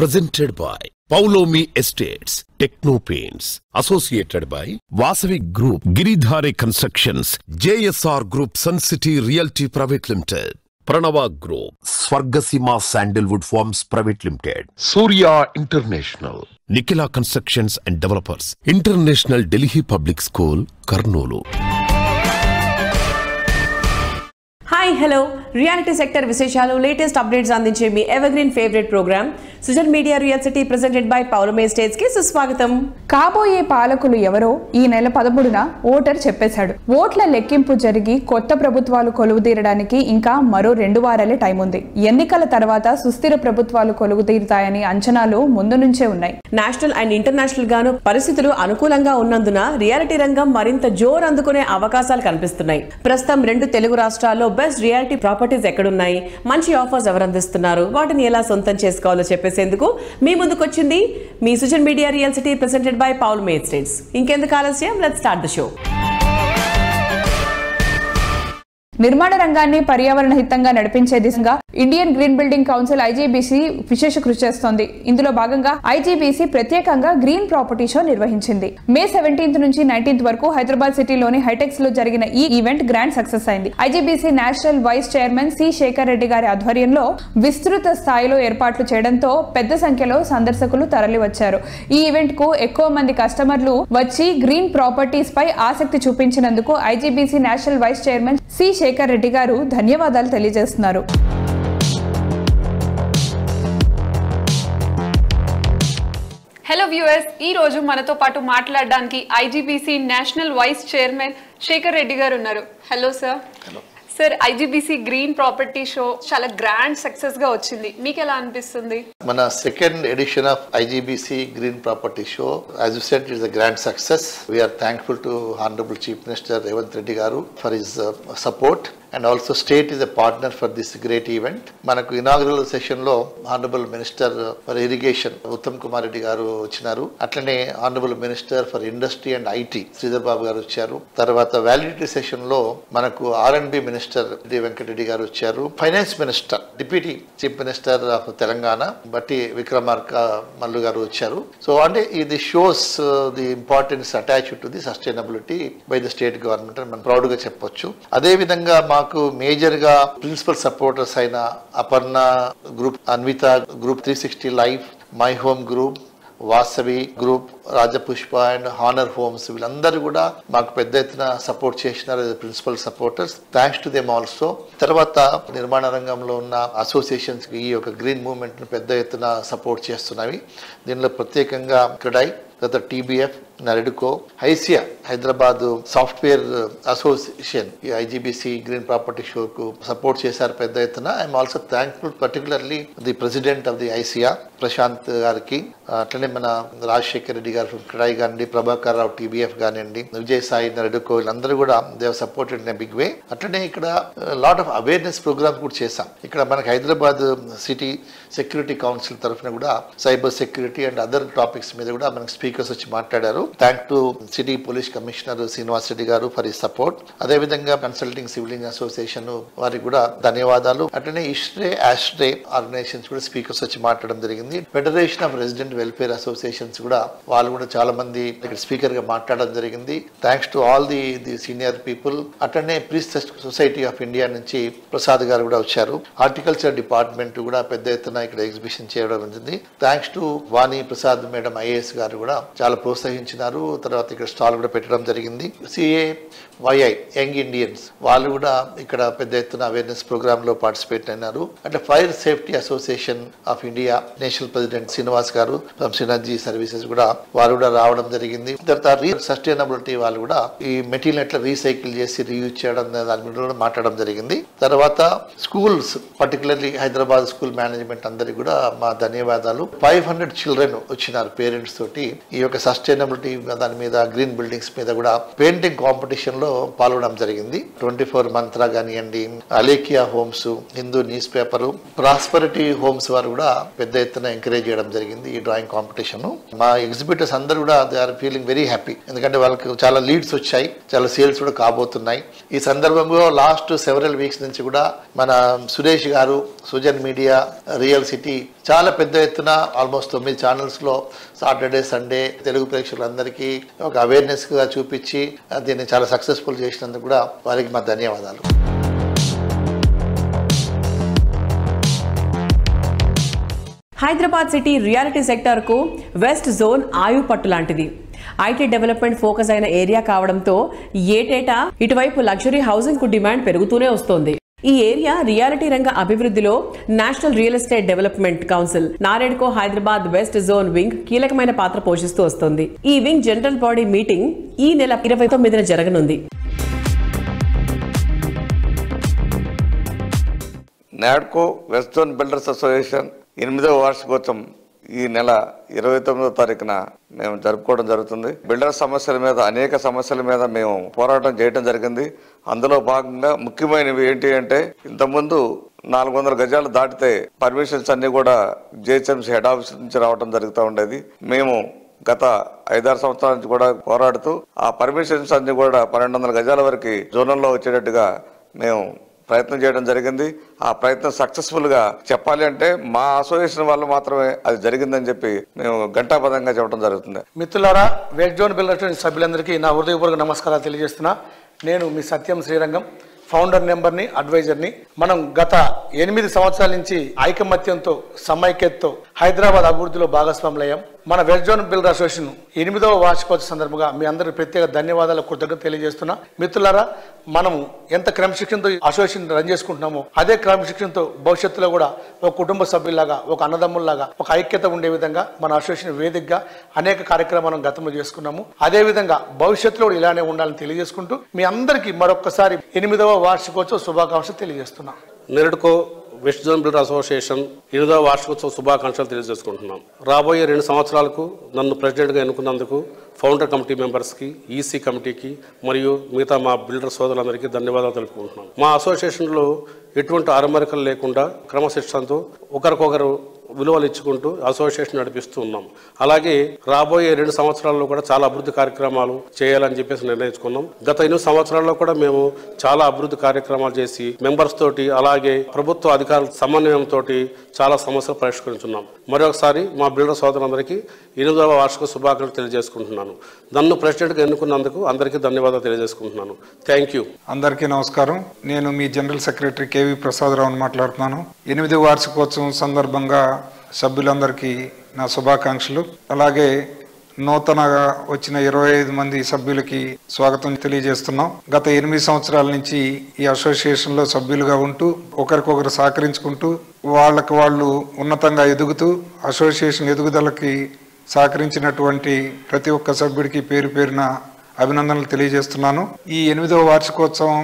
presented by Paulomi Estates, Techno Paints, associated by Vasavi Group, Giridhare Constructions, JSR Group, Sun City Realty Private Limited, Pranava Group, Swargasima Sandalwood Farms Private Limited, Surya International, Nikila Constructions and Developers, International Delhi Public School, Karnoolu. Hi hello reality sector విశేషాలు latest updates అందించే మీ evergreen favourite programme Sujan media real city presented by Poulomi estates కి సుస్వాగతం. కాబోయే పాలకులు ఎవరో ఈ నెల 13న ఓటర్ చెప్పేశాడు. ఓట్ల లెక్కింపు జరిగి కొత్త ప్రభుత్వాలు కొలువుదీరడానికి ఇంకా మరో 2 వారాలే టైం ఉంది. ఎన్నికల తర్వాత సుస్థిర ప్రభుత్వాలు కొలువుదీరుతాయని అంచనాలు ముందు నుంచే ఉన్నాయి. నేషనల్ అండ్ ఇంటర్నేషనల్ గాను పరిస్థితులు అనుకూలంగా ఉన్నందున రియాలిటీ రంగం మరింత జోరు అందుకునే అవకాశాలు కనిపిస్తున్నాయి. ప్రస్తుతం 2 తెలుగు రాష్ట్రాల్లో బెస్ట్ రియాలిటీ ప్రాపర్టీస్ ఎక్కడున్నాయి, మంచి ఆఫర్స్ ఎవరు అందిస్తున్నారు, వాటిని ఎలా సొంతం చేసుకోవాలో చెప్పేసేందుకు మీ ముందుకు వచ్చింది మీ Sujan media real city presented by Poulomi estates. ఇంకెందుకు ఆలస్యం, లెట్స్ స్టార్ట్ ద షో. నిర్మాణ రంగాన్ని పర్యావరణ హితంగా నడిపించే దిశగా Indian green building council IGBC విశేష కృషి చేస్తోంది. ఇందులో భాగంగా ఐజీబీసీ ప్రత్యేకంగా గ్రీన్ ప్రాపర్టీ షో నిర్వహించింది. మే 17 నుంచి 19 వరకు హైదరాబాద్ సిటీలోని హైటెక్స్ లో జరిగిన ఈ ఈవెంట్ గ్రాండ్ సక్సెస్ అయింది. IGBC national vice chairman C Shekhar Reddy గారి ఆధ్వర్యంలో విస్తృత స్థాయిలో ఏర్పాట్లు చేయడంతో పెద్ద సంఖ్యలో సందర్శకులు తరలివచ్చారు. ఈ ఈవెంట్ కు ఎక్కువ మంది కస్టమర్లు వచ్చి గ్రీన్ ప్రాపర్టీస్ పై ఆసక్తి చూపించినందుకు IGBC national vice chairman C Shekhar Reddy garu ధన్యవాదాలు తెలియజేస్తున్నారు. హలో వ్యూవర్స్, ఈ రోజు మనతో పాటు మాట్లాడడానికి IGBC national vice chairman Sekhar Reddy garu ఉన్నారు. Hello sir. Hello sir, IGBC green property show చాలా గ్రాండ్ సక్సెస్ గా వచ్చింది. మీకు ఎలా అనిపిస్తుంది? మన second edition of IGBC green property show, as you said, it's a grand success. We are thankful to honourable chief minister Revanth Reddy garu for his support. And also state is a partner for this great event. Manaku inaugural session lo Honorable Minister for Irrigation Uttam Kumar Reddy garu vachinaru. Atlane Honorable Minister for Industry and IT Sridhar Babu garu vacharu. Tarvata validity session lo manaku R&B Minister D. Venkat Reddy garu vacharu. Finance Minister, Deputy Chief Minister of Telangana Batti Vikramarka Mallu garu vacharu. So ante this shows the importance attached to the sustainability by the state government and man proud ga cheppochu. Ade vidhanga మాకు major గా principal supporters అయిన Aparna group, Anvita group, 360 life, my home group, Vasavi group, Rajapushpa and honour homes, వీళ్ళందరూ కూడా మాకు పెద్ద ఎత్తున support చేసినారు principal supporters. Thanks to them also. తర్వాత నిర్మాణ రంగంలో ఉన్న అసోసియేషన్స్ కి ఈ యొక్క గ్రీన్ మూవ్మెంట్ ను పెద్ద ఎత్తున సపోర్ట్ చేస్తున్నవి. దీనిలో ప్రత్యేకంగా క్రెడై, తర్వాత TBF, NAREDCO, HYSEA Hyderabad software association ఈ ఐజీబీసీ గ్రీన్ ప్రాపర్టీ షో కు సపోర్ట్ చేశారు పెద్ద ఎత్తున. I'm also thankful particularly the president of the HYSEA Prashanth గారికి, అట్లనే మన రాజశేఖర్ రెడ్డి గారు క్రెడై కానివ్వండి, ప్రభాకర్ రావు టీబీఎఫ్ కానివ్వండి, విజయ్ సాయి, నరెడ్కో, వీళ్ళందరూ కూడా they have supported in a big way. అట్లనే ఇక్కడ లాట్ ఆఫ్ అవేర్నెస్ ప్రోగ్రామ్స్ కూడా చేశాం. ఇక్కడ మనకి హైదరాబాద్ సిటీ సెక్యూరిటీ కౌన్సిల్ తరఫున కూడా cyber security and other topics మీద కూడా మనకి స్పీకర్స్ వచ్చి మాట్లాడారు. Thank to city police commissioner Srinivas Reddy garu for ఈ సపోర్ట్. అదేవిధంగా కన్సల్టింగ్ సివిలింగ్ అసోసియేషన్ వారికి కూడా ధన్యవాదాలు. అట్లనే ఇస్ట్రే, ఆస్ట్రే ఆర్గనైజేషన్స్ కూడా స్పీకర్స్ వచ్చి మాట్లాడడం జరిగింది. Federation of resident welfare associations కూడా వాళ్ళు కూడా చాలా మంది ఇక్కడ స్పీకర్ గా మాట్లాడడం జరిగింది. Thanks to all the senior people. అట్లనే ప్రీస్ సొసైటీ ఆఫ్ ఇండియా నుంచి ప్రసాద్ గారు కూడా వచ్చారు. హార్టికల్చర్ డిపార్ట్మెంట్ కూడా పెద్ద ఎత్తున ఇక్కడ ఎగ్జిబిషన్ చేయడం జరిగింది. Thanks to Vani Prasad madam IAS గారు కూడా చాలా ప్రోత్సహించినారు. తర్వాత ఇక్కడ స్టాల్ కూడా పెట్టడం జరిగింది. CAYI యంగ్ ఇండియన్స్ వాళ్ళు కూడా ఇక్కడ పెద్ద ఎత్తున అవేర్నెస్ ప్రోగ్రామ్ లో పార్టిసిపేట్ అయినారు. అంటే fire safety association of India national president Srinivas గారు ఫ్రమ్ సినర్జీ సర్వీసెస్ కూడా వారు కూడా రావడం జరిగింది. తర్వాత సస్టైనబిలిటీ వాళ్ళు కూడా ఈ మెటీరియల్ ఎట్లా రీసైకిల్ చేసి రీయూజ్ చేయడం దాని మీద కూడా మాట్లాడడం జరిగింది. తర్వాత schools, particularly Hyderabad school management అందరికి కూడా మా ధన్యవాదాలు. 500 చిల్డ్రన్ వచ్చినారు పేరెంట్స్ తోటి ఈ యొక్క సస్టైనబిలిటీ సస్టైనబిలిటీ దాని మీద, గ్రీన్ బిల్డింగ్స్ మీద కూడా పెయింటింగ్ కాంపిటీషన్ లో పాల్గొనడం జరిగింది. 24 మంత్ర కానివ్వండి, Alekhya homes, Hindu news paper, prosperity homes వారు కూడా పెద్ద ఎత్తున ఎంకరేజ్ చేయడం జరిగింది ఈ డ్రాయింగ్ కాంపిటీషన్. మా ఎగ్జిబిటర్స్ అందరూ కూడా they are feeling very happy, ఎందుకంటే వాళ్ళకి చాలా లీడ్స్ వచ్చాయి, చాలా సేల్స్ కూడా కాబోతున్నాయి. ఈ సందర్భంలో లాస్ట్ సెవరల్ వీక్స్ నుంచి కూడా మన సురేష్ గారు, సుజన్ మీడియా, రియల్ సిటీ చాలా పెద్ద ఎత్తున ఆల్మోస్ట్ 9 ఛానల్స్ లో సాటర్డే సండే తెలుగు ప్రేక్షకులందరికీ ఒక అవేర్నెస్ గా చూపించి దీన్ని చాలా సక్సెస్ఫుల్ చేసినందుకు కూడా వారికి మా ధన్యవాదాలు. హైదరాబాద్ సిటీ రియాలిటీ సెక్టార్కు వెస్ట్ జోన్ ఆయు పట్టు లాంటిది. ఐటీ డెవలప్మెంట్ ఫోకస్ అయిన ఏరియా కావడంతో ఏటేటా ఇటువైపు లగ్జరీ హౌసింగ్ కు డిమాండ్ పెరుగుతూనే వస్తోంది. ఈ ఏరియా రియాలిటీ రంగ అభివృద్ధిలో national real estate development council NAREDCO Hyderabad west zone wing కీలకమైన పాత్ర పోషిస్తూ వస్తోంది. ఈ వింగ్ జనరల్ బాడీ మీటింగ్ ఈ నెల 29న జరగనుంది. NAREDCO west zone builders association 8వ వార్షికోత్సవం ఈ నెల 29వ తారీఖున మేము జరుపుకోవడం జరుగుతుంది. బిల్డర్ సమస్యల మీద, అనేక సమస్యల మీద మేము పోరాటం చేయడం జరిగింది. అందులో భాగంగా ముఖ్యమైనవి ఏంటి అంటే, ఇంతకుముందు 400 గజాలు దాటితే పర్మిషన్స్ అన్ని కూడా జిహెచ్ఎంసీ హెడ్ ఆఫీస్ నుంచి రావడం జరుగుతూ ఉండేది. మేము గత 5-6 సంవత్సరాల నుంచి కూడా పోరాడుతూ ఆ పర్మిషన్స్ అన్ని కూడా 1200 గజాల వరకు జోనల్లో వచ్చేటట్టుగా మేము ప్రయత్నం చేయడం జరిగింది. ఆ ప్రయత్నం సక్సెస్ఫుల్ గా చెప్పాలి అంటే మా అసోసియేషన్ వల్ల మాత్రమే అది జరిగిందని చెప్పి మేము ఘంటాపథంగా చెప్పడం జరుగుతుంది. మిత్రులారా, వెస్ట్ జోన్ బిల్డర్స్ సభ్యులందరికీ నా హృదయపూర్వక నమస్కారాలు తెలియజేస్తున్నా. నేను మీ సత్యం శ్రీరంగం, ఫౌండర్ నెంబర్ని, అడ్వైజర్ని. మనం గత 8 సంవత్సరాల నుంచి ఐకమత్యంతో, సమైక్యతతో హైదరాబాద్ అభివృద్ధిలో భాగస్వాములయ్యాం. మన వెస్ట్ జోన్ బిల్డర్ అసోసియేషన్ 8వ వార్షికోత్సవ సందర్భంగా మీ అందరికీ ప్రత్యేక ధన్యవాదాలు, కృతజ్ఞత తెలియజేస్తున్నా. మిత్రులారా, మనం ఎంత క్రమశిక్షణతో అసోసియేషన్ రన్ చేసుకుంటున్నామో అదే క్రమశిక్షణతో భవిష్యత్తులో కూడా ఒక కుటుంబ సభ్యుల్లాగా, ఒక అన్నదమ్ముల్లాగా, ఒక ఐక్యత ఉండే విధంగా మన అసోసియేషన్ వేదికగా అనేక కార్యక్రమాలను గతంలో చేసుకున్నాము. అదే విధంగా భవిష్యత్తులో ఇలానే ఉండాలని తెలియజేసుకుంటూ మీ అందరికీ మరొకసారి 8వ వార్షికోత్సవ శుభాకాంక్షలు తెలియజేస్తున్నాం. NAREDCO west zone builder association 8వ వార్షికోత్సవ శుభాకాంక్షలు తెలియజేసుకుంటున్నాం. రాబోయే 2 సంవత్సరాలకు నన్ను ప్రెసిడెంట్గా ఎన్నుకున్నందుకు ఫౌండర్ కమిటీ మెంబర్స్కి, ఈసీ కమిటీకి మరియు మిగతా మా బిల్డర్ సోదరులందరికీ ధన్యవాదాలు తెలుపుకుంటున్నాం. మా అసోసియేషన్లో ఎటువంటి అరమరికలు లేకుండా క్రమశిక్షణతో ఒకరికొకరు విలువలు ఇచ్చుకుంటూ అసోసియేషన్ నడిపిస్తూ ఉన్నాం. అలాగే రాబోయే 2 సంవత్సరాల్లో కూడా చాలా అభివృద్ధి కార్యక్రమాలు చేయాలని చెప్పేసి నిర్ణయించుకున్నాం. గత 8 సంవత్సరాల్లో కూడా మేము చాలా అభివృద్ధి కార్యక్రమాలు చేసి మెంబర్స్ తోటి, అలాగే ప్రభుత్వ అధికారుల సమన్వయంతో చాలా సమస్యలు పరిష్కరించున్నాం. మరొకసారి మా బిల్డర్ సోదరులందరికీ 8వ వార్షిక శుభాకాంక్షలు తెలియజేసుకుంటున్నాను. నన్ను ప్రెసిడెంట్గా ఎన్నుకున్నందుకు అందరికీ ధన్యవాదాలు తెలియజేసుకుంటున్నాను. Thank you. అందరికీ నమస్కారం. నేను మీ జనరల్ సెక్రటరీ కేవీ ప్రసాదరావుని మాట్లాడుతున్నాను. 8వ వార్షికోత్సవం సందర్భంగా సభ్యులందరికీ నా శుభాకాంక్షలు. అలాగే నూతనగా వచ్చిన 25 మంది సభ్యులకి స్వాగతం తెలియజేస్తున్నాం. గత 8 సంవత్సరాల నుంచి ఈ అసోసియేషన్ లో సభ్యులుగా ఉంటూ ఒకరికొకరు సహకరించుకుంటూ వాళ్ళకి వాళ్ళు ఉన్నతంగా ఎదుగుతూ అసోసియేషన్ ఎదుగుదలకి సహకరించినటువంటి ప్రతి ఒక్క సభ్యుడికి పేరు పేరున అభినందనలు తెలియజేస్తున్నాను. ఈ 8వ వార్షికోత్సవం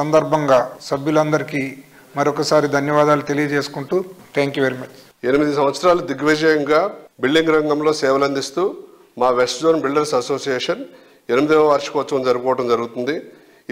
సందర్భంగా సభ్యులందరికీ మరొకసారి ధన్యవాదాలు తెలియజేసుకుంటూ థ్యాంక్ యూ వెరీ మచ్. 8 సంవత్సరాలు దిగ్విజయంగా బిల్డింగ్ రంగంలో సేవలు అందిస్తూ మా వెస్ట్ జోన్ బిల్డర్స్ అసోసియేషన్ 8వ వార్షికోత్సవం జరుపుకోవడం జరుగుతుంది.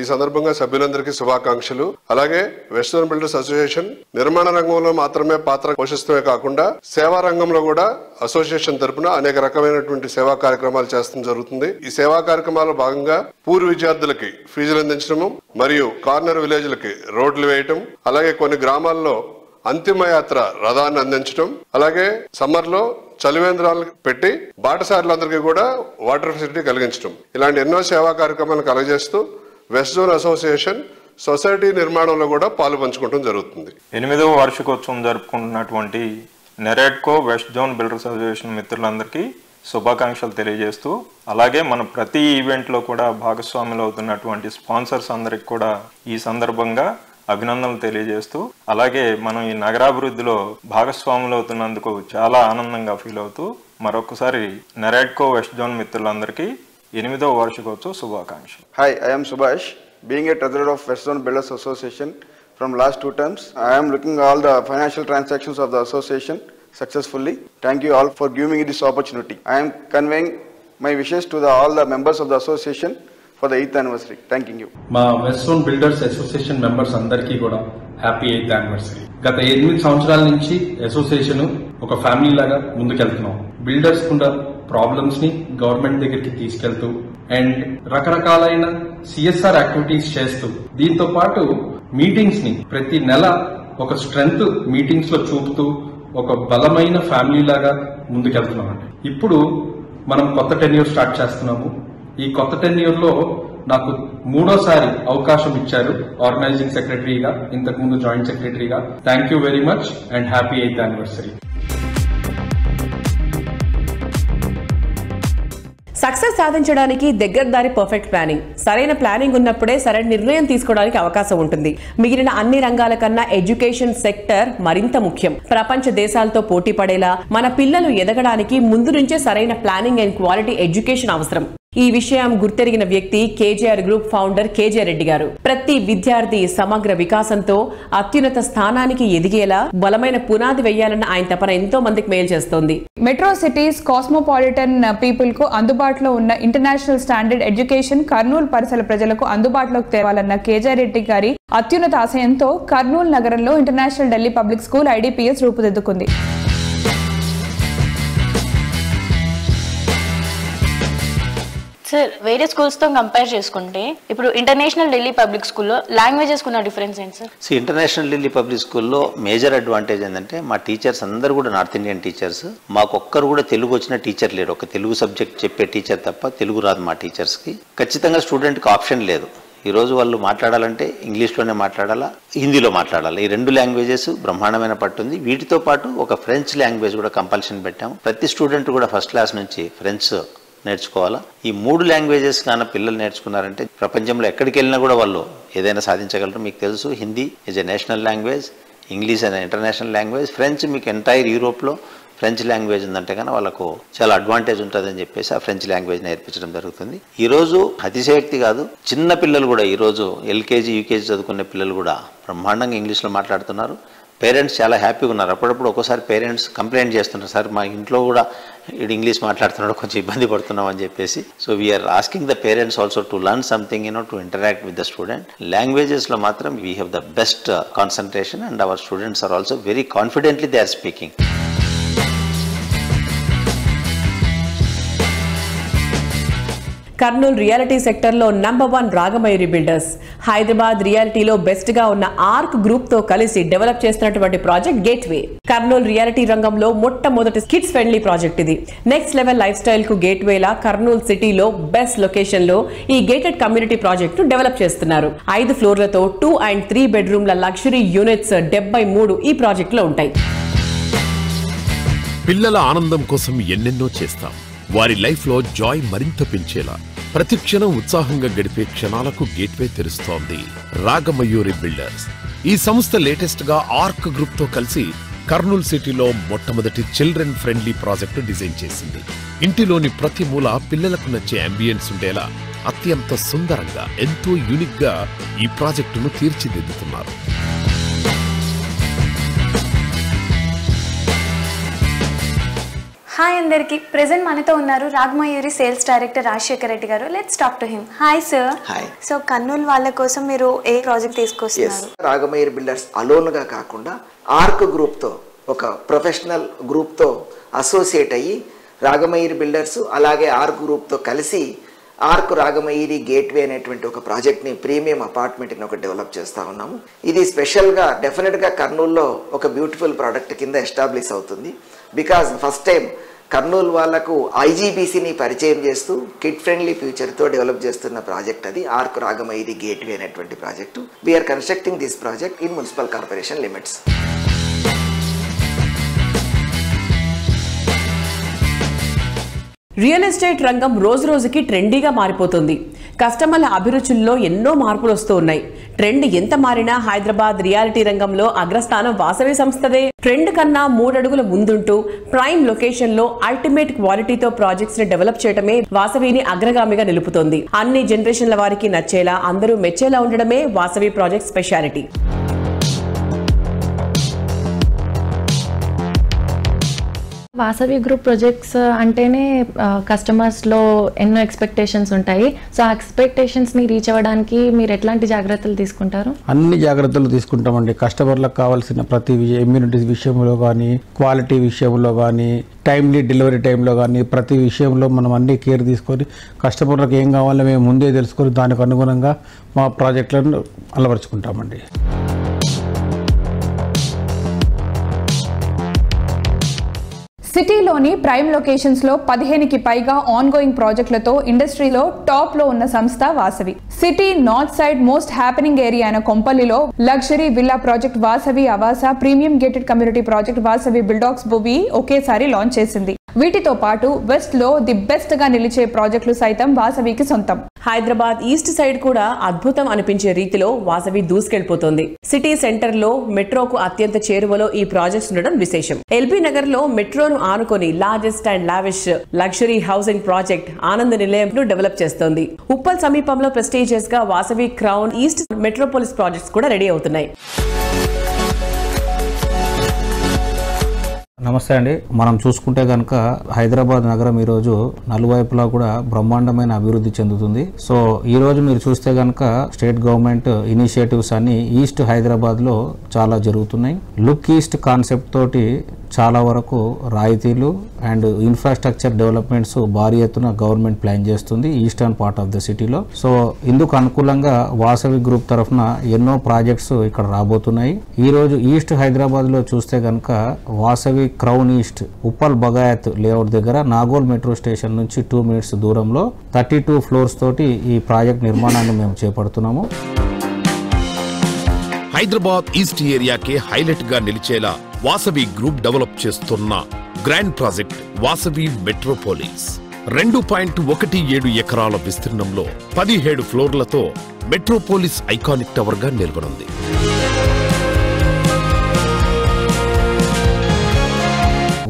ఈ సందర్భంగా సభ్యులందరికీ శుభాకాంక్షలు. అలాగే వెస్ట్ జోన్ బిల్డర్స్ అసోసియేషన్ నిర్మాణ రంగంలో మాత్రమే పాత్ర పోషిస్తమే కాకుండా సేవా రంగంలో కూడా అసోసియేషన్ తరపున అనేక రకమైనటువంటి సేవా కార్యక్రమాలు చేస్తూ జరుగుతుంది. ఈ సేవా కార్యక్రమాల్లో భాగంగా పూర్వ విద్యార్థులకి ఫీజులు అందించడము, మరియు కార్నర్ విలేజ్లకి రోడ్లు వేయటం, అలాగే కొన్ని గ్రామాల్లో అంతిమ యాత్ర రథాన్ని అందించడం, అలాగే సమ్మర్ లో చలివేంద్రాలు పెట్టి బాటసారులందరికీ కూడా వాటర్ ఫెసిలిటీ కలిగించడం, ఇలాంటి ఎన్నో సేవా కార్యక్రమాలను కలగజేస్తూ వెస్ట్ జోన్ అసోసియేషన్ సొసైటీ నిర్మాణంలో కూడా పాలు పంచుకోవడం జరుగుతుంది. 8వ వార్షికోత్సవం జరుపుకుంటున్నటువంటి NAREDCO west zone builders association మిత్రులందరికీ శుభాకాంక్షలు తెలియజేస్తూ, అలాగే మన ప్రతి ఈవెంట్లో కూడా భాగస్వాములు అవుతున్నటువంటి స్పాన్సర్స్ అందరికి కూడా ఈ సందర్భంగా అభినందనలు తెలియజేస్తూ, అలాగే మనం ఈ నగరాభివృద్ధిలో భాగస్వాములు అవుతున్నందుకు చాలా ఆనందంగా ఫీల్ అవుతూ మరొకసారి నారెడ్కో వెస్ట్ జోన్ మిత్రులందరికీ 8వ వార్షికోత్సవ శుభాకాంక్షలు. Hi, I am Subhash. Being a treasurer of West Zone Builders Association from last 2 terms, I am looking all the financial transactions of the association successfully. Thank you all for giving me this opportunity. I am conveying my wishes to all the members of the association for the 8th anniversary. Thanking you. మా west zone builders association members అందరికీ కూడా happy 8th anniversary. గత 8 సంవత్సరాల నుంచి association ఒక family లాగా ముందుకెళ్తున్నాం. Builders కున్న ప్రాబ్లమ్స్ ని గవర్నమెంట్ దగ్గరికి తీసుకెళ్తూ అండ్ రకరకాలైన సిఎస్ఆర్ యాక్టివిటీస్ చేస్తూ దీంతో పాటు మీటింగ్స్ ని ప్రతి నెల ఒక స్ట్రెంగ్త్ మీటింగ్స్ లో చూపుతూ ఒక బలమైన ఫ్యామిలీ లాగా ముందుకెళ్తున్నామండి. ఇప్పుడు మనం కొత్త టెన్యూర్ స్టార్ట్ చేస్తున్నాము. ఈ కొత్త టెన్యూర్ లో నాకు 3వ అవకాశం ఇచ్చారు ఆర్గనైజింగ్ సెక్రటరీగా, ఇంతకు ముందు జాయింట్ సెక్రటరీగా. Thank you very much and happy 8th anniversary. Success సాధించడానికి దగ్గరదారి పర్ఫెక్ట్ ప్లానింగ్, సరైన ప్లానింగ్ ఉన్నప్పుడే సరైన నిర్ణయం తీసుకోవడానికి అవకాశం ఉంటుంది. మిగిలిన అన్ని రంగాల కన్నా ఎడ్యుకేషన్ సెక్టర్ మరింత ముఖ్యం. ప్రపంచ దేశాలతో పోటీ పడేలా మన పిల్లలు ఎదగడానికి ముందు నుంచే సరైన ప్లానింగ్ అండ్ క్వాలిటీ ఎడ్యుకేషన్ అవసరం. ఈ విషయం గుర్తెరిగిన వ్యక్తి KGR group founder KJ Reddy garu. ప్రతి విద్యార్థి సమగ్ర వికాసంతో అత్యున్నత స్థానానికి ఎదిగేలా బలమైన పునాది వేయాలన్న ఆయన తపన ఎంతో మందికి మేలు చేస్తోంది. మెట్రో సిటీస్ కాస్మోపాలిటన్ పీపుల్ కు అందుబాటులో ఉన్న ఇంటర్నేషనల్ స్టాండర్డ్ ఎడ్యుకేషన్ కర్నూలు పరిసర ప్రజలకు అందుబాటులోకి తేవాలన్న కేజే రెడ్డి గారి అత్యున్నత ఆశయంతో కర్నూలు నగరంలో international Delhi public school IDPS రూపుదిద్దుకుంది. సార్, వేరే స్కూల్స్తో కంపేర్ చేసుకుంటే ఇప్పుడు ఇంటర్నేషనల్ ఢిల్లీ పబ్లిక్ స్కూల్లో లాంగ్వేజెస్ ఉన్న డిఫరెన్స్ ఏంటి సార్? ఇంటర్నేషనల్ ఢిల్లీ పబ్లిక్ స్కూల్లో మేజర్ అడ్వాంటేజ్ ఏంటంటే మా టీచర్స్ అందరూ కూడా నార్త్ ఇండియన్ టీచర్స్. మాకు ఒక్కరు కూడా తెలుగు వచ్చిన టీచర్ లేరు. ఒక తెలుగు సబ్జెక్ట్ చెప్పే టీచర్ తప్ప తెలుగు రాదు మా టీచర్స్కి. ఖచ్చితంగా స్టూడెంట్కి ఆప్షన్ లేదు. ఈరోజు వాళ్ళు మాట్లాడాలంటే ఇంగ్లీష్లోనే మాట్లాడాలా, హిందీలో మాట్లాడాలి. ఈ 2 లాంగ్వేజెస్ బ్రహ్మాండమైన పట్టుంది. వీటితో పాటు ఒక ఫ్రెంచ్ లాంగ్వేజ్ కూడా కంపల్షన్ పెట్టాము. ప్రతి స్టూడెంట్ కూడా ఫస్ట్ క్లాస్ నుంచి ఫ్రెంచ్ నేర్చుకోవాలా. ఈ 3 లాంగ్వేజెస్ కానీ పిల్లలు నేర్చుకున్నారంటే ప్రపంచంలో ఎక్కడికి వెళ్ళినా కూడా వాళ్ళు ఏదైనా సాధించగలరు. మీకు తెలుసు, Hindi is a national language, English అనే ఇంటర్నేషనల్ లాంగ్వేజ్, ఫ్రెంచ్ మీకు ఎంటైర్ యూరోప్లో ఫ్రెంచ్ లాంగ్వేజ్ ఉందంటే కానీ వాళ్ళకు చాలా అడ్వాంటేజ్ ఉంటుందని చెప్పేసి ఆ ఫ్రెంచ్ లాంగ్వేజ్ నేర్పించడం జరుగుతుంది. ఈరోజు అతిశయోక్తి కాదు, చిన్న పిల్లలు కూడా ఈరోజు LKG UKG చదువుకునే పిల్లలు కూడా బ్రహ్మాండంగా ఇంగ్లీష్లో మాట్లాడుతున్నారు. పేరెంట్స్ చాలా హ్యాపీగా ఉన్నారు. అప్పుడప్పుడు ఒక్కోసారి పేరెంట్స్ కంప్లైంట్ చేస్తున్నారు, సార్ మా ఇంట్లో కూడా ఇంగ్లీష్ మాట్లాడుతున్నాడు, కొంచెం ఇబ్బంది పడుతున్నాం అని చెప్పేసి. So we are asking the parents also to learn something to interact with the student. లాంగ్వేజెస్లో మాత్రం we have the best concentration and our students are also very confidently they are speaking. Kurnool reality సెక్టర్లో #1 Ragamayuri builders. Hyderabad రియాలిటీలో best గా ఉన్న arc group తో కలిసి develop చేస్తున్నటువంటి project gateway. Kurnool reality రంగంలో మొట్టమొదటి కిడ్స్ ఫ్రెండ్లీ ప్రాజెక్ట్ ఇది. నెక్స్ట్ లెవెల్ లైఫ్ స్టైల్ కు గేట్వేలా కర్నూలు సిటీలో బెస్ట్ లొకేషన్ లో ఈ గేటెడ్ కమ్యూనిటీ ప్రాజెక్ట్ ను డెవలప్ చేస్తున్నారు. 5 ఫ్లోర్లతో 2 and 3 బెడ్రూమ్ల లగ్జరీ యూనిట్స్ 73 ఈ ప్రాజెక్ట్ లో ఉంటాయి. పిల్లల ఆనందం కోసం ఎన్నెన్నో చేస్తాం. వారి లైఫ్ లో జాయ్ మరింత పెంచేలా ప్రతి క్షణం ఉత్సాహంగా గడిపే క్షణాలకు గేట్వే తెరుస్తోంది రాగమయూరి బిల్డర్స్. ఈ సంస్థ లేటెస్ట్ గా ఆర్క్ గ్రూప్ తో కలిసి కర్నూలు సిటీలో మొట్టమొదటి చిల్డ్రన్ ఫ్రెండ్లీ ప్రాజెక్టు డిజైన్ చేసింది. ఇంటిలోని ప్రతి మూల పిల్లలకు నచ్చే అంబియన్స్ ఉండేలా అత్యంత సుందరంగా ఎంతో యూనిక్ గా ఈ ప్రాజెక్టును తీర్చిదిద్దుతున్నారు. హాయ్ అందరికి. ప్రెజెంట్ మనతో ఉన్నారు రాగమయూరి సేల్స్ డైరెక్టర్ రాజశేఖర్ రెడ్డి గారు. Let's talk to him. Hi sir. Hi. So Kurnool వాళ్ళ కోసం మీరు ఏ ప్రాజెక్ట్ తీసుకొస్తున్నారు? రాగమయూరి బిల్డర్స్ అలోన్గా కాకుండా ఆర్క్ గ్రూప్తో, ఒక ప్రొఫెషనల్ గ్రూప్తో అసోసియేట్ అయ్యి రాగమయూరి బిల్డర్స్ అలాగే ఆర్క్ గ్రూప్తో కలిసి ఆర్క్ రాగమయూరి గేట్వే అనేటువంటి ఒక ప్రాజెక్ట్ని, ప్రీమియం అపార్ట్మెంట్ని ఒకటి డెవలప్ చేస్తూ ఉన్నాము. ఇది స్పెషల్గా డెఫినెట్గా కర్నూలులో ఒక బ్యూటిఫుల్ ప్రోడక్ట్ కింద ఎస్టాబ్లిష్ అవుతుంది. బికాజ్ ఫస్ట్ టైం కర్నూలు వాళ్లకు IGBCని పరిచయం చేస్తూ కిడ్ ఫ్రెండ్లీ ఫ్యూచర్తో డెవలప్ చేస్తున్న ప్రాజెక్ట్ అది ఆర్క్ రాగమయూరి గేట్వే అనేటువంటి project. We're constructing this project in municipal corporation limits. Real estate రంగం రోజు రోజుకి ట్రెండీగా మారిపోతుంది. కస్టమర్ల అభిరుచుల్లో ఎన్నో మార్పులు వస్తూ ఉన్నాయి. ట్రెండ్ ఎంత మారినా హైదరాబాద్ రియాలిటీ రంగంలో అగ్రస్థానం వాసవి సంస్థదే. ట్రెండ్ కన్నా 3 అడుగుల ముందుంటూ ప్రైమ్ లొకేషన్ లో అల్టిమేట్ క్వాలిటీతో ప్రాజెక్ట్స్ ని డెవలప్ చేయడమే వాసవిని అగ్రగామిగా నిలుపుతోంది. అన్ని జనరేషన్ల వారికి నచ్చేలా, అందరూ మెచ్చేలా ఉండడమే Vasavi project speciality. Vasavi group projects అంటేనే కస్టమర్స్లో ఎన్నో ఎక్స్పెక్టేషన్స్ ఉంటాయి. సో ఆ ఎక్స్పెక్టేషన్స్ని రీచ్ అవ్వడానికి మీరు ఎట్లాంటి జాగ్రత్తలు తీసుకుంటారు? అన్ని జాగ్రత్తలు తీసుకుంటామండి. కస్టమర్లకు కావాల్సిన ప్రతి ఇమ్యూనిటీస్ విషయంలో కానీ, క్వాలిటీ విషయంలో కానీ, టైమ్లీ డెలివరీ టైంలో కానీ ప్రతి విషయంలో మనం అన్ని కేర్ తీసుకొని కస్టమర్లకు ఏం కావాలో మేము ముందే తెలుసుకొని దానికి అనుగుణంగా మా ప్రాజెక్టులను అలవరుచుకుంటామండి. సిటీలోని ప్రైమ్ లొకేషన్స్ లో 15కి పైగా ఆన్ గోయింగ్ ప్రాజెక్టులతో ఇండస్ట్రీలో టాప్ లో ఉన్న సంస్థ Vasavi. City north side most happening area అయిన కొంపల్లిలో luxury villa project Vasavi Avasa, premium gated community project Vasavi బిల్డాక్స్ భూమి ఒకేసారి లాంచ్ చేసింది. వీటితో పాటు వెస్ట్ లో ది బెస్ట్ గా నిలిచే ప్రాజెక్టులు సైతం వాసవికి సొంతం. హైదరాబాద్ ఈస్ట్ సైడ్ కూడా అద్భుతం అనిపించే రీతిలో వాసవి దూసుకెళ్లిపోతోంది. సిటీ సెంటర్ లో మెట్రోకు అత్యంత చేరువలో ఈ ప్రాజెక్ట్స్ ఉండడం విశేషం. ఎల్బీ నగర్ లో మెట్రోను ఆనుకొని largest and lavish luxury housing project Anand నిలయం ను డెవలప్ చేస్తోంది. ఉప్పల్ సమీపంలో ప్రెస్టీజియస్ గా Vasavi crown east Metropolis projects కూడా రెడీ అవుతున్నాయి. నమస్తే అండి. మనం చూసుకుంటే కనుక హైదరాబాద్ నగరం ఈరోజు నలువైపులా కూడా బ్రహ్మాండమైన అభివృద్ధి చెందుతుంది. సో ఈ రోజు మీరు చూస్తే కనుక స్టేట్ గవర్నమెంట్ ఇనిషియేటివ్స్ అన్ని ఈస్ట్ హైదరాబాద్ లో చాలా జరుగుతున్నాయి. లుక్ ఈస్ట్ కాన్సెప్ట్ తోటి చాలా వరకు రాయితీలు అండ్ ఇన్ఫ్రాస్ట్రక్చర్ డెవలప్మెంట్స్ భారీ ఎత్తున గవర్నమెంట్ ప్లాన్ చేస్తుంది ఈస్టర్న్ పార్ట్ ఆఫ్ ద సిటీలో. సో ఇందుకు అనుకూలంగా వాసవి గ్రూప్ తరఫున ఎన్నో ప్రాజెక్ట్స్ ఇక్కడ రాబోతున్నాయి. ఈ రోజు ఈస్ట్ హైదరాబాద్ లో చూస్తే కనుక Vasavi crown east Uppal Bagayat layout దగ్గర నాగోల్ మెట్రో స్టేషన్ నుంచి 2 minutes దూరంలో 32 floors తోటి ఈ ప్రాజెక్ట్ నిర్మాణాన్ని మేము చేపడుతున్నాము. హైదరాబాద్ ఈస్ట్ ఏరియాకి హైలైట్ గా నిలిచేలా వాసవి గ్రూప్ డెవలప్ చేస్తున్న గ్రాండ్ ప్రాజెక్ట్ వాసవి మెట్రోపోలిస్ 2.17 ఎకరాల విస్తీర్ణంలో 17 ఫ్లోర్లతో మెట్రోపోలిస్ ఐకానిక్ టవర్ గా నిలవనుంది.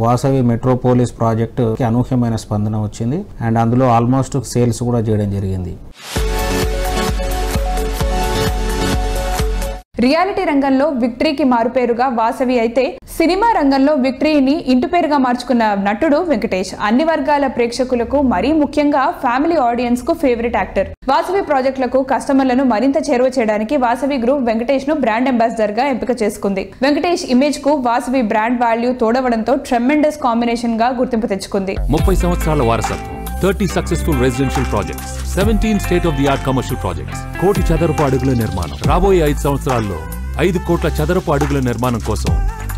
వాసవి మెట్రోపోలిస్ ప్రాజెక్ట్ కి అనూహ్యమైన స్పందన వచ్చింది అండ్ అందులో ఆల్మోస్ట్ సేల్స్ కూడా చేయడం జరిగింది. రియాలిటీ రంగంలో విక్టరీకి మారుపేరుగా వాసవి అయితే సినిమా రంగంలో విక్టరీని ఇంటి పేరుగా మార్చుకున్న నటుడు వెంకటేష్. అన్ని వర్గాల ప్రేక్షకులకు మరీ ముఖ్యంగా ఫ్యామిలీ ఆడియన్స్ కు ఫేవరెట్ యాక్టర్. వాసవి ప్రాజెక్టులకు కస్టమర్లను మరింత చేరువ చేయడానికి వాసవి గ్రూప్ వెంకటేష్ ను బ్రాండ్ అంబాసిడర్ గా ఎంపిక చేసుకుంది. వెంకటేష్ ఇమేజ్ కు వాసవి బ్రాండ్ వాల్యూ తోడవడంతో ట్రెమెండస్ కాంబినేషన్ గా గుర్తింపు తెచ్చుకుంది. 30 సంవత్సరాల వారసత్వం, 30 successful residential projects, 17 state of the art commercial projects, 1 కోటి చదరపు అడుగుల నిర్మాణం. రాబోయే 5 సంవత్సరాల్లో 5 కోట్ల చదరపు అడుగుల నిర్మాణం కోసం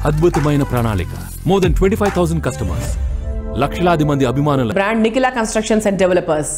అద్భుతమైన ప్రణాళిక. మోర్ దెన్ 25,000 కస్టమర్స్, లక్షలాది మంది అభిమానులు. Brand Nikhila constructions and developers.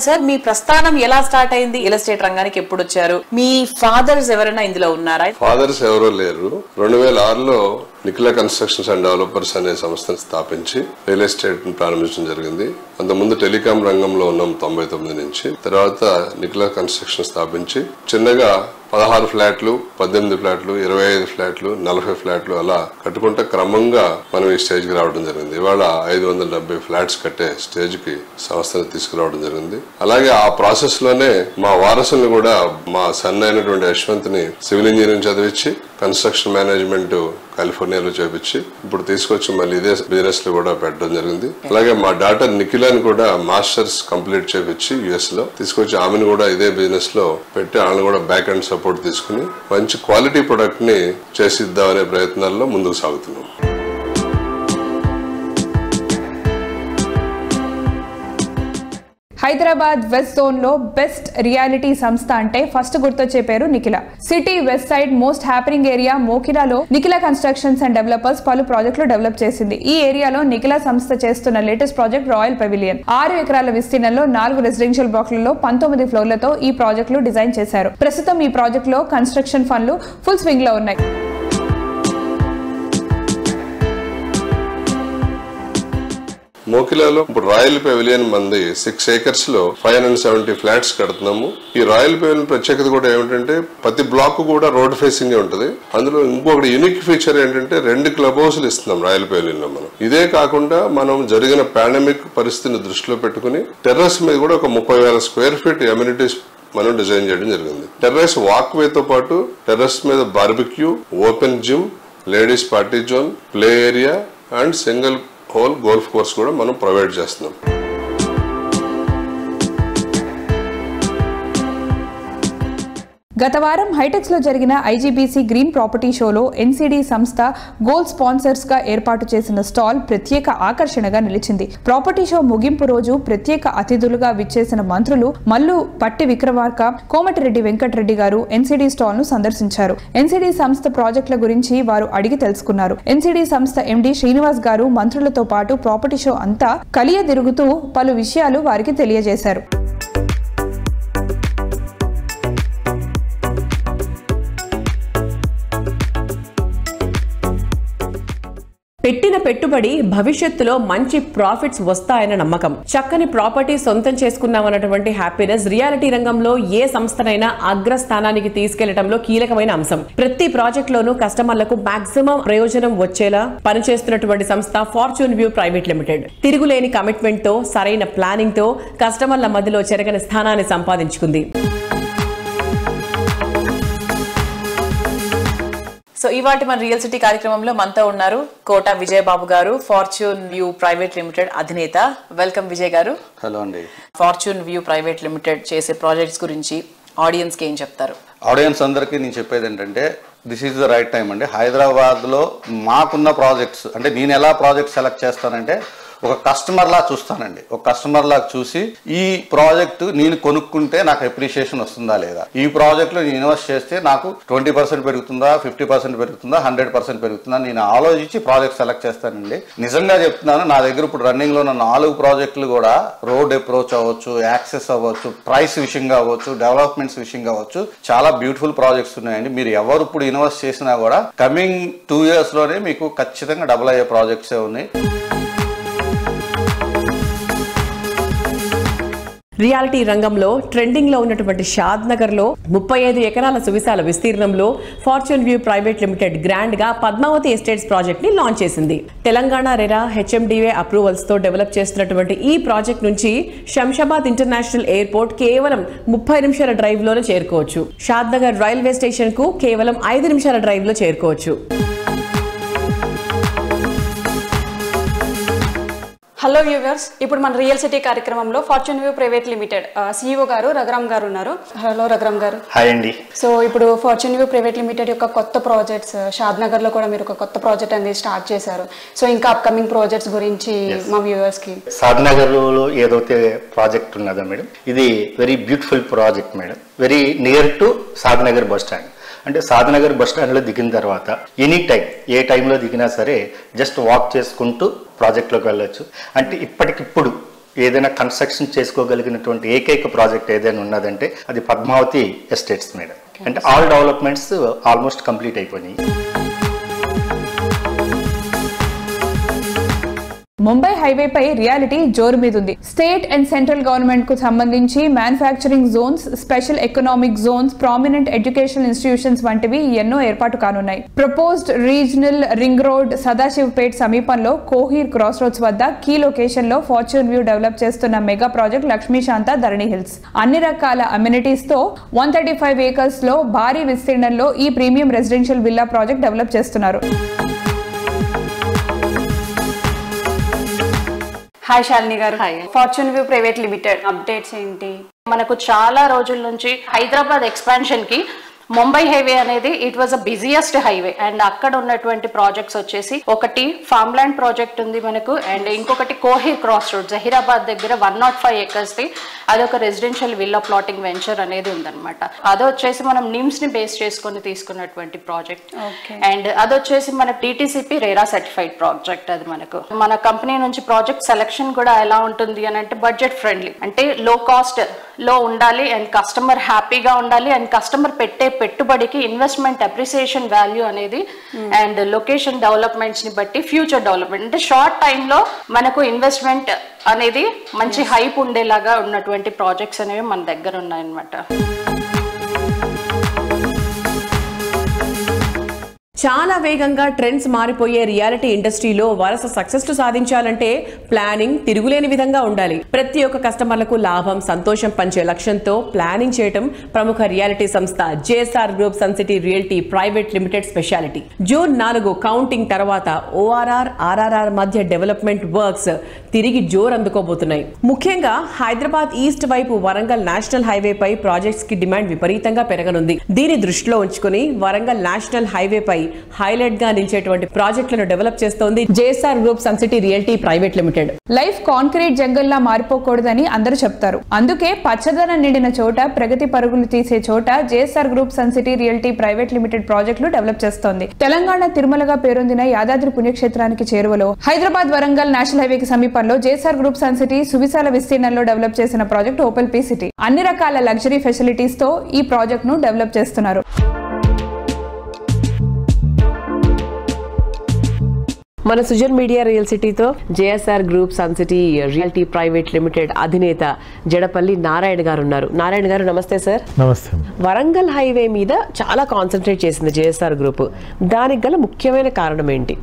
Sir, మీ ప్రస్థానం ఎలా స్టార్ట్ అయింది? రియల్ ఎస్టేట్ రంగానికి ఎప్పుడు వచ్చారు? మీ ఫాదర్స్ ఎవరైనా ఇందులో ఉన్నారా? ఫాదర్స్ ఎవరో లేరు. 2006లో నిఖిలా కన్స్ట్రక్షన్స్ అండ్ డెవలపర్స్ అనే సంస్థను స్థాపించి రియల్ ఎస్టేట్ ప్రారంభించడం జరిగింది. అంతకుముందు టెలికాం రంగంలో ఉన్నాం 99 నుంచి. తర్వాత నిఖిలా కన్స్ట్రక్షన్ స్థాపించి చిన్నగా 16 ఫ్లాట్లు, 18 ఫ్లాట్లు, 25 ఫ్లాట్లు, 40 ఫ్లాట్లు అలా కట్టుకుంటే క్రమంగా మనం ఈ స్టేజ్ కి రావడం జరిగింది. ఇవాళ 570 ఫ్లాట్స్ కట్టే స్టేజ్ కి సంస్థను తీసుకురావడం జరిగింది. అలాగే ఆ ప్రాసెస్ లోనే మా వారసులను కూడా మా సన్ అయినటువంటి యశ్వంత్ ని సివిల్ ఇంజనీరింగ్ చదివించి కన్స్ట్రక్షన్ మేనేజ్మెంట్ కాలిఫోర్నియాలో చేపించి ఇప్పుడు తీసుకొచ్చి మళ్ళీ ఇదే బిజినెస్ లో కూడా పెట్టడం జరిగింది. అలాగే మా డాటర్ నిఖిలాని కూడా మాస్టర్స్ కంప్లీట్ చేపించి యుఎస్ లో తీసుకొచ్చి ఆమెను కూడా ఇదే బిజినెస్ లో పెట్టి ఆమెను కూడా బ్యాక్ అండ్ సపోర్ట్ తీసుకుని మంచి క్వాలిటీ ప్రొడక్ట్ ని చేసిద్దామనే ప్రయత్నాల్లో ముందుకు సాగుతున్నాం. హైదరాబాద్ వెస్ట్ జోన్ లో బెస్ట్ రియాలిటీ సంస్థ అంటే ఫస్ట్ గుర్తొచ్చే పేరు Nikhila. City west side most happening area మోకిలాలో నిఖిలా కన్స్ట్రక్షన్స్ అండ్ డెవలపర్స్ పలు ప్రాజెక్టులు డెవలప్ చేసింది. ఈ ఏరియాలో నిఖిలా సంస్థ చేస్తున్న లేటెస్ట్ ప్రాజెక్ట్ రాయల్ పెవిలియన్. 6 ఎకరాల విస్తీర్ణంలో 4 రెసిడెన్షియల్ బ్లాక్లలో 19 ఫ్లోర్లతో ఈ ప్రాజెక్టులు డిజైన్ చేశారు. ప్రస్తుతం ఈ ప్రాజెక్ట్ లో కన్స్ట్రక్షన్ పనులు ఫుల్ స్వింగ్ లో ఉన్నాయి. మోకిలాలో ఇప్పుడు రాయల్ పెవిలియన్ మంది 6 acres లో 570 ఫ్లాట్స్ కడుతున్నాము. ఈ రాయల్ పెవిలియన్ ప్రత్యేకత కూడా ఏమిటంటే ప్రతి బ్లాక్ కూడా రోడ్ ఫేసింగ్ ఉంటుంది. అందులో ఇంకొకటి యూనిక్ ఫీచర్ ఏంటంటే 2 క్లబ్ హౌస్లు ఇస్తున్నాం రాయల్ పెవిలియన్ లో. మనం ఇదే కాకుండా మనం జరిగిన పాండమిక్ పరిస్థితిని దృష్టిలో పెట్టుకుని టెర్రస్ మీద కూడా ఒక 30,000 square feet ఎమ్యూనిటీస్ మనం డిజైన్ చేయడం జరిగింది. టెర్రస్ వాక్ వేతో పాటు టెర్రస్ మీద barbecue, open gym, ladies party zone, play area and single whole golf course కూడా మనం ప్రొవైడ్ చేస్తున్నాం. గత వారం హైటెక్స్ లో జరిగిన ఐజీబీసీ గ్రీన్ ప్రాపర్టీ షోలో ఎన్సీడీ సంస్థ గోల్డ్ స్పాన్సర్స్ గా ఏర్పాటు చేసిన స్టాల్ ప్రత్యేక ఆకర్షణగా నిలిచింది. ప్రాపర్టీ షో ముగింపు రోజు ప్రత్యేక అతిథులుగా విచ్చేసిన మంత్రులు మల్లు పట్టి విక్రమార్క, కోమటిరెడ్డి వెంకటరెడ్డి గారు ఎన్సీడీ స్టాల్ ను సందర్శించారు. ఎన్సీడీ సంస్థ ప్రాజెక్టుల గురించి వారు అడిగి తెలుసుకున్నారు. ఎన్సీడీ సంస్థ ఎండీ శ్రీనివాస్ గారు మంత్రులతో పాటు ప్రాపర్టీ షో అంతా కలియదిరుగుతూ పలు విషయాలు వారికి తెలియజేశారు. పెట్టిన పెట్టుబడి భవిష్యత్తులో మంచి ప్రాఫిట్స్ వస్తాయన్న నమ్మకం, చక్కని ప్రాపర్టీ సొంతం చేసుకున్నామన్నటువంటి హ్యాపీనెస్ రియాలిటీ రంగంలో ఏ సంస్థనైనా అగ్రస్థానానికి తీసుకెళ్లడంలో కీలకమైన అంశం. ప్రతి ప్రాజెక్ట్ లోనూ కస్టమర్లకు మాక్సిమం ప్రయోజనం వచ్చేలా పనిచేస్తున్నటువంటి సంస్థ ఫార్చ్యూన్ వ్యూ ప్రైవేట్ లిమిటెడ్. తిరుగులేని కమిట్మెంట్ తో, సరైన ప్లానింగ్ తో కస్టమర్ల మధ్యలో చెరగని స్థానాన్ని సంపాదించుకుంది. సో ఇవాటి మన రియల్ సిటీ కార్యక్రమంలో మనతో ఉన్నారు కోట విజయబాబు గారు, ఫార్చ్యూన్ వ్యూ ప్రైవేట్ లిమిటెడ్ అధినేత. వెల్కమ్ విజయ్ గారు. హలో అండి. ఫార్చ్యూన్ వ్యూ ప్రైవేట్ లిమిటెడ్ చేసే ప్రాజెక్ట్స్ గురించి ఆడియన్స్ కి ఏం చెప్తారు? ఆడియన్స్ అందరికీ నేను చెప్పేది ఏంటంటే this is the right time అండి. హైదరాబాద్లో మాకున్న ప్రాజెక్ట్స్ అంటే నేను ఎలా ప్రాజెక్ట్ సెలెక్ట్ చేస్తానంటే ఒక కస్టమర్ లా చూస్తానండి. ఒక కస్టమర్ లా చూసి ఈ ప్రాజెక్ట్ నేను కొనుక్కుంటే నాకు అప్రిషియేషన్ వస్తుందా లేదా, ఈ ప్రాజెక్ట్ లో నేను ఇన్వెస్ట్ చేస్తే నాకు 20% పెరుగుతుందా, 50% పెరుగుతుందా, 100% పెరుగుతుందా, నేను ఆలోచించి ప్రాజెక్ట్ సెలెక్ట్ చేస్తానండి. నిజంగా చెప్తున్నాను, నా దగ్గర ఇప్పుడు రన్నింగ్ లో ఉన్న 4 ప్రాజెక్టులు కూడా రోడ్ అప్రోచ్ అవ్వచ్చు, యాక్సెస్ అవ్వచ్చు, ప్రైస్ విషయంగా అవ్వచ్చు, డెవలప్మెంట్స్ విషయంగా అవ్వచ్చు, చాలా బ్యూటిఫుల్ ప్రాజెక్ట్స్ ఉన్నాయండి. మీరు ఎవరు ఇప్పుడు ఇన్వెస్ట్ చేసినా కూడా కమింగ్ 2 years లోనే మీకు ఖచ్చితంగా డబుల్ అయ్యే ప్రాజెక్ట్సే ఉన్నాయి. రియాలిటీ రంగంలో ట్రెండింగ్ లో ఉన్నటువంటి షాద్ నగర్ లో 35 ఎకరాల సువిశాల విస్తీర్ణంలో fortune view private limited grand గా పద్మావతి ఎస్టేట్స్ ప్రాజెక్ట్ ని లాంచ్ చేసింది. తెలంగాణ రెరా హెచ్ఎండిఏ అప్రూవల్స్ తో డెవలప్ చేస్తున్నటువంటి ఈ ప్రాజెక్ట్ నుంచి శంషాబాద్ ఇంటర్నేషనల్ ఎయిర్పోర్ట్ కేవలం 30 నిమిషాల డ్రైవ్ లోనే చేరుకోవచ్చు. షాద్ నగర్ రైల్వే స్టేషన్ కు కేవలం 5 నిమిషాల డ్రైవ్ లో చేరుకోవచ్చు. హలో వ్యూవర్స్, ఇప్పుడు మన రియల్ సిటీ కార్యక్రమంలో fortune view private limited CEO గారు రఘురామ్ గారు ఉన్నారు. హలో రఘురామ్ గారు. హాయ్ అండి. సో ఇప్పుడు ఫార్చ్యూన్ వ్యూ ప్రైవేట్ లిమిటెడ్ యొక్క కొత్త ప్రాజెక్ట్స్ షాద్ నగర్ లో కూడా మీరు ఒక కొత్త ప్రాజెక్ట్ అనేది స్టార్ట్ చేశారు. సో ఇంకా అప్కమింగ్ ప్రాజెక్ట్స్ గురించి మా వ్యూవర్స్ కి. షాద్ నగర్ లో ఏదైతే ప్రాజెక్ట్ ఉన్నదో మేడం, ఇది very beautiful project madam. Very near to Shad Nagar bus stand. అంటే షాద్ నగర్ బస్ స్టాండ్లో దిగిన తర్వాత ఎనీ టైం, ఏ టైంలో దిగినా సరే జస్ట్ వాక్ చేసుకుంటూ ప్రాజెక్ట్లోకి వెళ్ళొచ్చు. అంటే ఇప్పటికిప్పుడు ఏదైనా కన్స్ట్రక్షన్ చేసుకోగలిగినటువంటి ఏకైక ప్రాజెక్ట్ ఏదైనా ఉన్నదంటే అది పద్మావతి ఎస్టేట్స్ మేడం. అంటే ఆల్ డెవలప్మెంట్స్ ఆల్మోస్ట్ కంప్లీట్ అయిపోయినాయి. ముంబై హైవేపై రియాలిటీ జోరు మీదుంది. స్టేట్ అండ్ సెంట్రల్ గవర్నమెంట్ కు సంబంధించి manufacturing Jones, special economic zones, prominent educational institutions వంటివి ఎన్నో ఏర్పాటు కానున్నాయి. Proposed regional ring road Sadashivpet సమీపంలో కోహీర్ క్రాస్ రోడ్స్ వద్ద కీ లొకేషన్ లో ఫార్చ్యూన్ వ్యూ డెవలప్ చేస్తున్న మెగా ప్రాజెక్ట్ లక్ష్మీశాంత ధరణి హిల్స్. అన్ని రకాల అమ్యూనిటీస్ తో 135 ఏకర్స్ లో భారీ విస్తీర్ణంలో ఈ premium residential villa project develop చేస్తున్నారు. హాయ్ శాలిని గారు. Fortune view private limited updates ఏంటి? మనకు చాలా రోజుల నుంచి హైదరాబాద్ ఎక్స్పాన్షన్ కి ముంబై హైవే అనేది it was a busiest highway. And అక్కడ ఉన్నటువంటి ప్రాజెక్ట్స్ వచ్చేసి ఒకటి ఫార్మ్ ల్యాండ్ ప్రాజెక్ట్ ఉంది మనకు, అండ్ ఇంకొకటి కోహీర్ క్రాస్ రోడ్ జహీరాబాద్ దగ్గర 105 acres ది అదొక రెసిడెన్షియల్ విల్లా ప్లాటింగ్ వెంచర్ అనేది ఉందన్నమాట. అదొచ్చేసి మనం నిమ్స్ ని బేస్ చేసుకుని తీసుకున్నటువంటి ప్రాజెక్ట్. అండ్ అదొచ్చేసి మన టీటీసీపీ రేరా సర్టిఫైడ్ ప్రాజెక్ట్. అది మనకు మన కంపెనీ నుంచి ప్రాజెక్ట్ సెలెక్షన్ కూడా ఎలా ఉంటుంది అని అంటే బడ్జెట్ ఫ్రెండ్లీ, అంటే లో కాస్ట్ లో ఉండాలి అండ్ కస్టమర్ హ్యాపీగా ఉండాలి అండ్ కస్టమర్ పెట్టే పెట్టుబడికి ఇన్వెస్ట్మెంట్ అప్రిసియేషన్ వాల్యూ అనేది అండ్ లొకేషన్ డెవలప్మెంట్స్ ని బట్టి ఫ్యూచర్ డెవలప్మెంట్ అంటే షార్ట్ టైమ్ లో మనకు ఇన్వెస్ట్మెంట్ అనేది మంచి హైప్ ఉండేలాగా ఉన్నటువంటి ప్రాజెక్ట్స్ అనేవి మన దగ్గర ఉన్నాయన్నమాట. చాలా వేగంగా ట్రెండ్స్ మారిపోయే రియాలిటీ ఇండస్ట్రీలో వరుస సక్సెస్ సాధించాలంటే ప్లానింగ్ తిరుగులేని విధంగా ఉండాలి. ప్రతి ఒక్క కస్టమర్లకు లాభం సంతోషం పంచే లక్ష్యంతో ప్లానింగ్ చేయడం ప్రముఖ రియాలిటీ సంస్థ JSR group sun city realty private limited speciality. June 4 counting తర్వాత ఓఆర్ఆర్ ఆర్ఆర్ఆర్ మధ్య డెవలప్మెంట్ వర్క్స్ తిరిగి జోరు అందుకోబోతున్నాయి. ముఖ్యంగా హైదరాబాద్ ఈస్ట్ వైపు వరంగల్ నేషనల్ హైవే పై ప్రాజెక్ట్స్ కి డిమాండ్ విపరీతంగా పెరగనుంది. దీని దృష్టిలో ఉంచుకుని వరంగల్ నేషనల్ హైవే పై హైలైట్ గా నిలిచేటువంటి ప్రాజెక్టులను డెవలప్ చేస్తోంది JSR group sun city realty private limited. Life concrete జంగల్లా మారిపోకూడదని అందరూ చెప్తారు. అందుకే పచ్చదనం నిండిన చోట ప్రగతి పరుగులు తీసే చోట JSR group sun city realty private limited ప్రాజెక్టులు డెవలప్ చేస్తోంది. తెలంగాణ తిరుమలగా పేరొందిన యాదాద్రి పుణ్యక్షేత్రానికి చేరువలో హైదరాబాద్ వరంగల్ నేషనల్ హైవేకి సమీపంలో జేఎస్ఆర్ గ్రూప్ సన్ సిటీ సువిశాల విస్తీర్ణంలో డెవలప్ చేసిన ప్రాజెక్ట్ ఓపెల్ పీ సిటీ. అన్ని రకాల లగ్జరీ ఫెసిలిటీస్ తో ఈ ప్రాజెక్ట్ ను డెవలప్ చేస్తున్నారు. మన సుజన్ మీడియా రియల్ సిటీతో JSR group sun city realty private limited అధినేత జడపల్లి నారాయణ గారు ఉన్నారు. నారాయణ గారు నమస్తే సార్. నమస్తే. వరంగల్ హైవే మీద చాలా కాన్సన్ట్రేట్ చేసింది జేఎస్ఆర్ గ్రూప్. దానికి గల ముఖ్యమైన కారణం ఏంటి?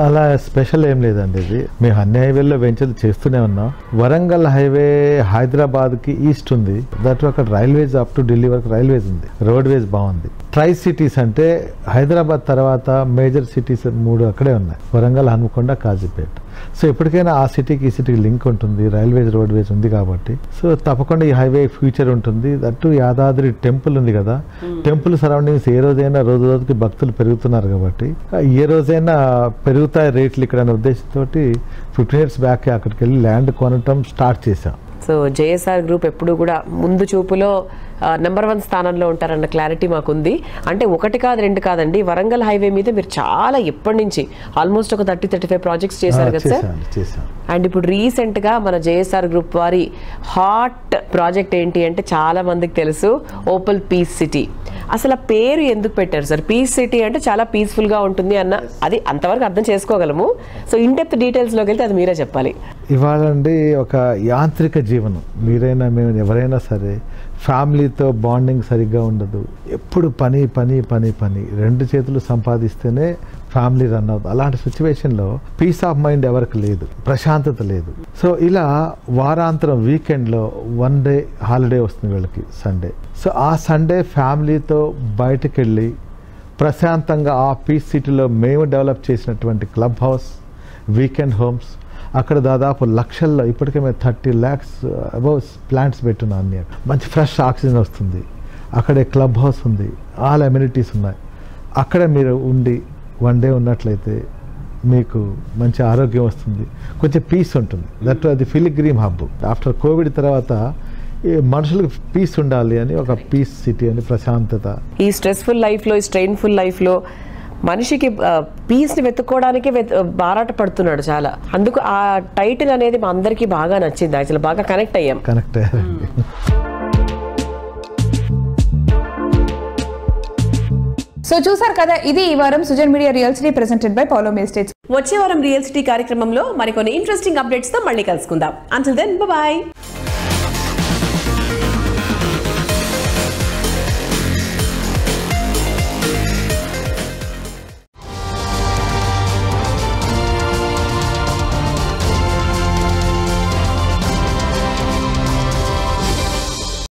అలా స్పెషల్ ఏం లేదండి. ఇది మేము అన్ని హైవేల్లో వెంచర్లు చేస్తూనే ఉన్నాం. వరంగల్ హైవే హైదరాబాద్కి ఈస్ట్ ఉంది. దట్ అక్కడ రైల్వేస్ అప్ టు ఢిల్లీ వరకు రైల్వేస్ ఉంది. రోడ్వేస్ బాగుంది. ట్రై సిటీస్ అంటే హైదరాబాద్ తర్వాత మేజర్ సిటీస్ 3 అక్కడే ఉన్నాయి. వరంగల్, హన్మకొండ, కాజీపేట. సో ఎప్పటికైనా ఆ సిటీకి ఈ సిటీకి లింక్ ఉంటుంది. రైల్వేస్ రోడ్వేస్ ఉంది కాబట్టి సో తప్పకుండా ఈ హైవే ఫ్యూచర్ ఉంటుంది. దట్టు యాదాద్రి టెంపుల్ ఉంది కదా, టెంపుల్ సరౌండింగ్స్ ఏ రోజైనా రోజు రోజుకి భక్తులు పెరుగుతున్నారు కాబట్టి ఏ రోజైనా పెరుగుతాయి రేట్లు ఇక్కడ అనే ఉద్దేశంతో 15 years బ్యాక్ అక్కడికి వెళ్ళి ల్యాండ్ కొనటం స్టార్ట్ చేశాం. సో జేఎస్ఆర్ గ్రూప్ ఎప్పుడు కూడా ముందు చూపులో నెంబర్ 1 స్థానంలో ఉంటారన్న క్లారిటీ మాకుంది. అంటే 1 కాదు 2 కాదండి, వరంగల్ హైవే మీద మీరు చాలా ఎప్పటి నుంచి ఆల్మోస్ట్ ఒక 30-35 ప్రాజెక్ట్స్ చేశారు కదా సార్. అండ్ ఇప్పుడు రీసెంట్ గా మన జేఎస్ఆర్ గ్రూప్ వారి హాట్ ప్రాజెక్ట్ ఏంటి అంటే చాలా మందికి తెలుసు, ఓపెల్ పీస్ సిటీ. అసలు ఆ పేరు ఎందుకు పెట్టారు సార్? పీస్ సిటీ అంటే చాలా పీస్ఫుల్ గా ఉంటుంది అన్న, అది అంతవరకు అర్థం చేసుకోగలము. సో ఇన్ డెప్త్ డీటెయిల్స్ లోకి వెళ్తే అది మీరే చెప్పాలి. ఇవాళ అండి ఒక యాంత్రిక జీవనం, మీరైనా మేము ఎవరైనా సరే ఫ్యామిలీతో బాండింగ్ సరిగ్గా ఉండదు. ఎప్పుడు పని పని పని పని, 2 చేతులు సంపాదిస్తేనే ఫ్యామిలీ రన్ అవుతుంది. అలాంటి సిచ్యువేషన్లో పీస్ ఆఫ్ మైండ్ ఎవరికి లేదు, ప్రశాంతత లేదు. సో ఇలా వారాంతరం వీకెండ్లో 1 day హాలిడే వస్తుంది వీళ్ళకి, సండే. సో ఆ సండే ఫ్యామిలీతో బయటకు వెళ్ళి ప్రశాంతంగా ఆ పీస్ సిటీలో మేము డెవలప్ చేసినటువంటి క్లబ్ హౌస్, వీకెండ్ హోమ్స్, అక్కడ దాదాపు లక్షల్లో ఇప్పటికే మేము 30 lakhs అబౌవ్ ప్లాంట్స్ పెట్టున్నాం. అన్ని మంచి ఫ్రెష్ ఆక్సిజన్ వస్తుంది. అక్కడే క్లబ్ హౌస్ ఉంది, ఆల్ అమ్యూనిటీస్ ఉన్నాయి. అక్కడ మీరు ఉండి 1 day ఉన్నట్లయితే మీకు మంచి ఆరోగ్యం వస్తుంది, కొంచెం పీస్ ఉంటుంది. దట్ అది పిలిగ్రిమ్ హబ్. ఆఫ్టర్ కోవిడ్ తర్వాత మనుషులకు పీస్ ఉండాలి అని ఒక పీస్ సిటీ అని, ప్రశాంతత. ఈ స్ట్రెస్ఫుల్ లైఫ్లో, ఈ స్ట్రెయిన్ఫుల్ లైఫ్లో మనిషికి పీస్ని వెతుక్కోవడానికి బారాట పడుతున్నాడు చాలా. అందుకు ఆ టైటిల్ అనేది మా అందరికీ బాగా నచ్చింది. అసలు బాగా కనెక్ట్ అయ్యాం. సో చూసారు కదా, ఇది ఈ వారం Sujan media real city presented by Paulo estates. వచ్చే వారం రియల్ సిటీ కార్యక్రమంలో మరికొన్ని ఇంట్రెస్టింగ్ అప్డేట్స్ తో మళ్ళీ కలుసుకుందాం. Until then by.